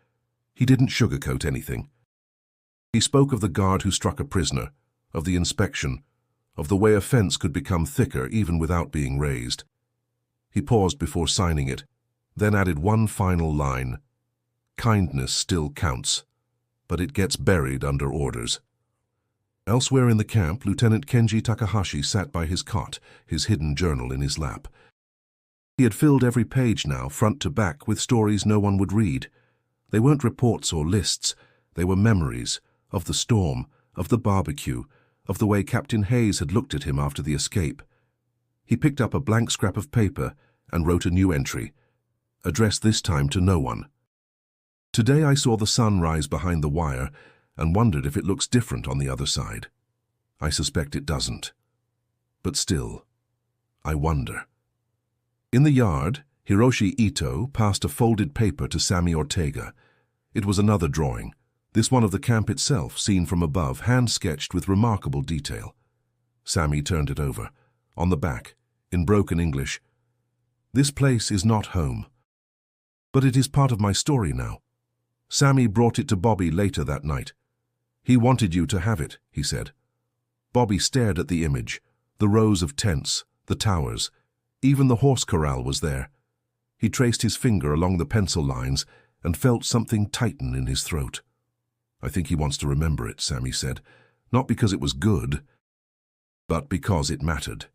He didn't sugarcoat anything. He spoke of the guard who struck a prisoner, of the inspection, of the way a fence could become thicker even without being raised. He paused before signing it, then added one final line. Kindness still counts, but it gets buried under orders. Elsewhere in the camp, Lieutenant Kenji Takahashi sat by his cot, his hidden journal in his lap. He had filled every page now, front to back, with stories no one would read. They weren't reports or lists. They were memories of the storm, of the barbecue, of the way Captain Hayes had looked at him after the escape. He picked up a blank scrap of paper and wrote a new entry, addressed this time to no one. Today I saw the sun rise behind the wire and wondered if it looks different on the other side. I suspect it doesn't. But still, I wonder. In the yard, Hiroshi Ito passed a folded paper to Sammy Ortega. It was another drawing, this one of the camp itself, seen from above, hand-sketched with remarkable detail. Sammy turned it over. On the back, in broken English, "This place is not home. But it is part of my story now." Sammy brought it to Bobby later that night. "He wanted you to have it," he said. Bobby stared at the image, the rows of tents, the towers. Even the horse corral was there. He traced his finger along the pencil lines and felt something tighten in his throat. "I think he wants to remember it," Sammy said. "Not because it was good, but because it mattered."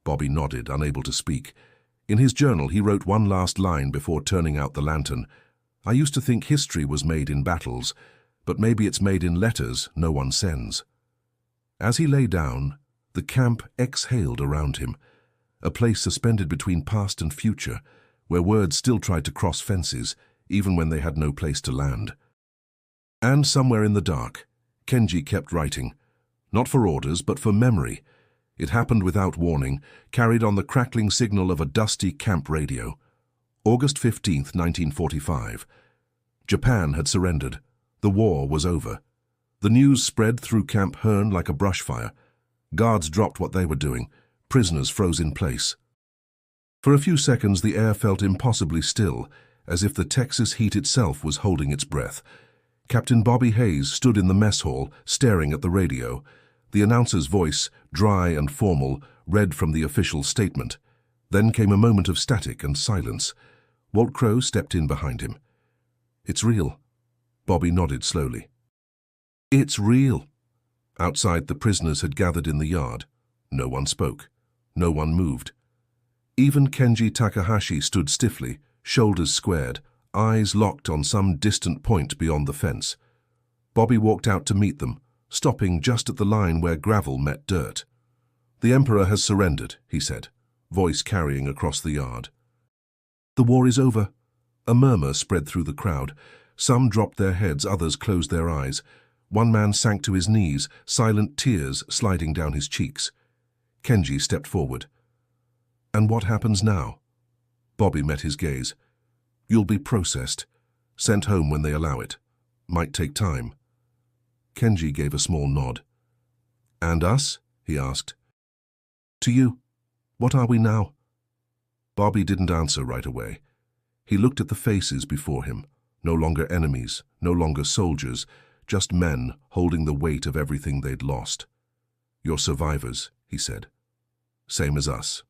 Bobby nodded, unable to speak. In his journal, he wrote one last line before turning out the lantern. "I used to think history was made in battles, but maybe it's made in letters no one sends." As he lay down, the camp exhaled around him, a place suspended between past and future, where words still tried to cross fences, even when they had no place to land. And somewhere in the dark, Kenji kept writing, not for orders, but for memory. It happened without warning, carried on the crackling signal of a dusty camp radio. August 15th, 1945. Japan had surrendered. The war was over. The news spread through Camp Hearn like a brush fire. Guards dropped what they were doing. Prisoners froze in place. For a few seconds, the air felt impossibly still, as if the Texas heat itself was holding its breath. Captain Bobby Hayes stood in the mess hall, staring at the radio. The announcer's voice, dry and formal, read from the official statement. Then came a moment of static and silence. Walt Crowe stepped in behind him. "It's real." Bobby nodded slowly. "It's real." Outside, the prisoners had gathered in the yard. No one spoke. No one moved. Even Kenji Takahashi stood stiffly, shoulders squared, eyes locked on some distant point beyond the fence. Bobby walked out to meet them, stopping just at the line where gravel met dirt. "The Emperor has surrendered," he said, voice carrying across the yard. "The war is over." A murmur spread through the crowd. Some dropped their heads, others closed their eyes. One man sank to his knees, silent tears sliding down his cheeks. Kenji stepped forward. "And what happens now?" Bobby met his gaze. "You'll be processed, sent home when they allow it. Might take time." Kenji gave a small nod. "And us?" he asked. "To you. What are we now?" Bobby didn't answer right away. He looked at the faces before him, no longer enemies, no longer soldiers, just men holding the weight of everything they'd lost. "You're survivors," he said. "Same as us."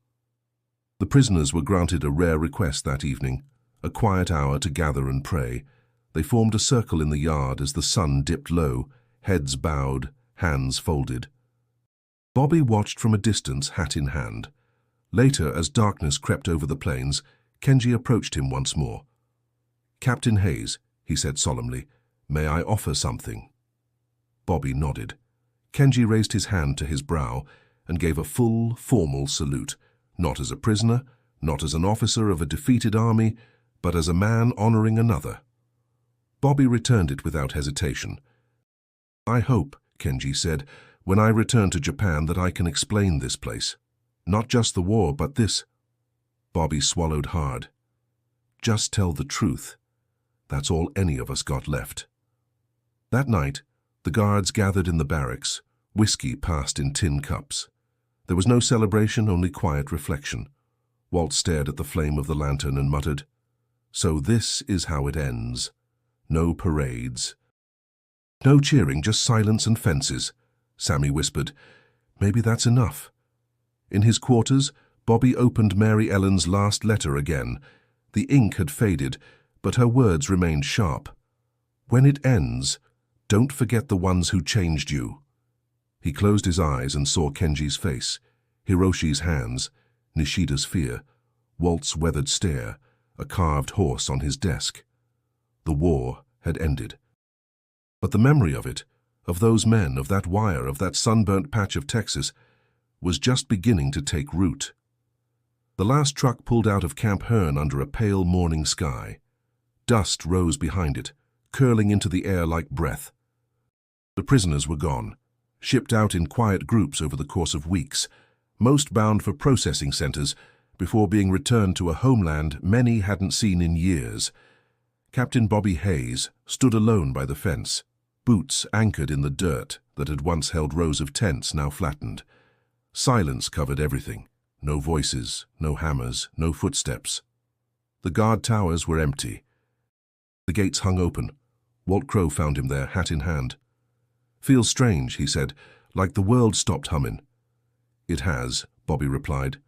The prisoners were granted a rare request that evening, a quiet hour to gather and pray. They formed a circle in the yard as the sun dipped low, heads bowed, hands folded. Bobby watched from a distance, hat in hand. Later, as darkness crept over the plains, Kenji approached him once more. "Captain Hayes," he said solemnly, "may I offer something?" Bobby nodded. Kenji raised his hand to his brow and gave a full, formal salute, not as a prisoner, not as an officer of a defeated army, but as a man honoring another. Bobby returned it without hesitation. "I hope," Kenji said, "when I return to Japan that I can explain this place. Not just the war, but this." Bobby swallowed hard. "Just tell the truth. That's all any of us got left." That night, the guards gathered in the barracks. Whiskey passed in tin cups. There was no celebration, only quiet reflection. Walt stared at the flame of the lantern and muttered, "So this is how it ends. No parades, No cheering, just silence and fences, Sammy whispered. Maybe that's enough. In his quarters, Bobby opened Mary Ellen's last letter again. The ink had faded, but her words remained sharp. When it ends, don't forget the ones who changed you. He closed his eyes and saw Kenji's face, Hiroshi's hands, Nishida's fear, Walt's weathered stare, a carved horse on his desk. The war had ended. But the memory of it, of those men, of that wire, of that sunburnt patch of Texas, was just beginning to take root. The last truck pulled out of Camp Hearn under a pale morning sky. Dust rose behind it, curling into the air like breath. The prisoners were gone, shipped out in quiet groups over the course of weeks, most bound for processing centers before being returned to a homeland many hadn't seen in years. Captain Bobby Hayes stood alone by the fence, boots anchored in the dirt that had once held rows of tents now flattened. Silence covered everything. No voices, no hammers, no footsteps. The guard towers were empty. The gates hung open. Walt Crow found him there, hat in hand. "Feels strange," he said, "like the world stopped humming." "It has," Bobby replied.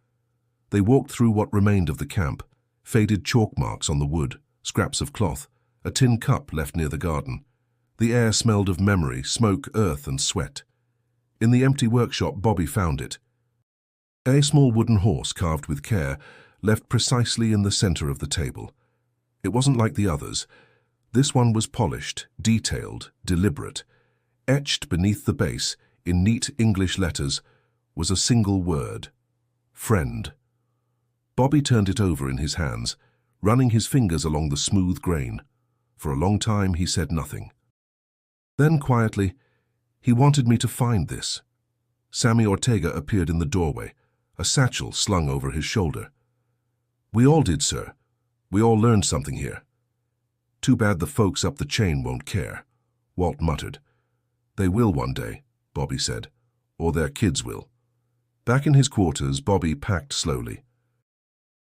They walked through what remained of the camp, faded chalk marks on the wood, scraps of cloth, a tin cup left near the garden. The air smelled of memory, smoke, earth, and sweat. In the empty workshop, Bobby found it. A small wooden horse carved with care, left precisely in the center of the table. It wasn't like the others. This one was polished, detailed, deliberate. Etched beneath the base, in neat English letters, was a single word: friend. Bobby turned it over in his hands, running his fingers along the smooth grain. For a long time he said nothing. Then quietly, "He wanted me to find this." Sammy Ortega appeared in the doorway, a satchel slung over his shoulder. "We all did, sir. We all learned something here." "Too bad the folks up the chain won't care," Walt muttered. "They will one day," Bobby said, "or their kids will." Back in his quarters, Bobby packed slowly.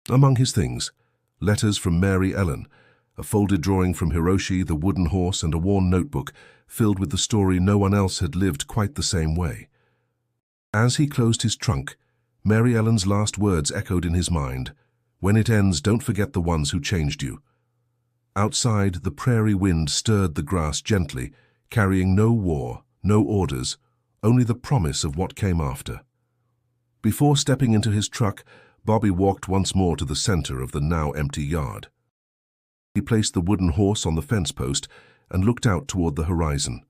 Among his things, letters from Mary Ellen, a folded drawing from Hiroshi, the wooden horse, and a worn notebook filled with the story no one else had lived quite the same way. As he closed his trunk, Mary Ellen's last words echoed in his mind: "When it ends, don't forget the ones who changed you." Outside, the prairie wind stirred the grass gently, carrying no war, no orders, only the promise of what came after. Before stepping into his truck, Bobby walked once more to the center of the now empty yard. He placed the wooden horse on the fence post and looked out toward the horizon.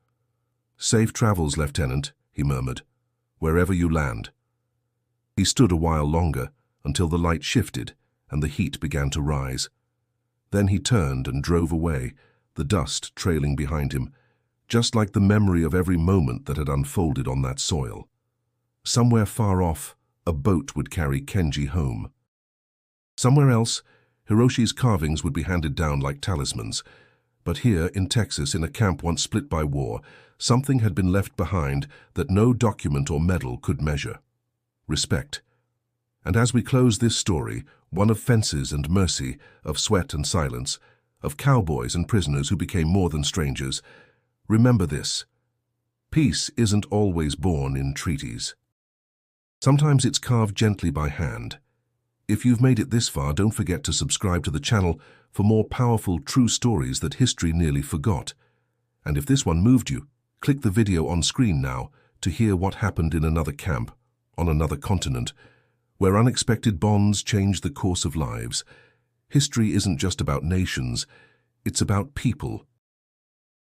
"Safe travels, Lieutenant," he murmured, "wherever you land." He stood a while longer, until the light shifted and the heat began to rise. Then he turned and drove away, the dust trailing behind him, just like the memory of every moment that had unfolded on that soil. Somewhere far off, a boat would carry Kenji home. Somewhere else, Hiroshi's carvings would be handed down like talismans. But here, in Texas, in a camp once split by war, something had been left behind that no document or medal could measure: respect. And as we close this story, one of fences and mercy, of sweat and silence, of cowboys and prisoners who became more than strangers, remember this: peace isn't always born in treaties. Sometimes it's carved gently by hand. If you've made it this far, don't forget to subscribe to the channel for more powerful, true stories that history nearly forgot. And if this one moved you, click the video on screen now to hear what happened in another camp, on another continent, where unexpected bonds changed the course of lives. History isn't just about nations, it's about people,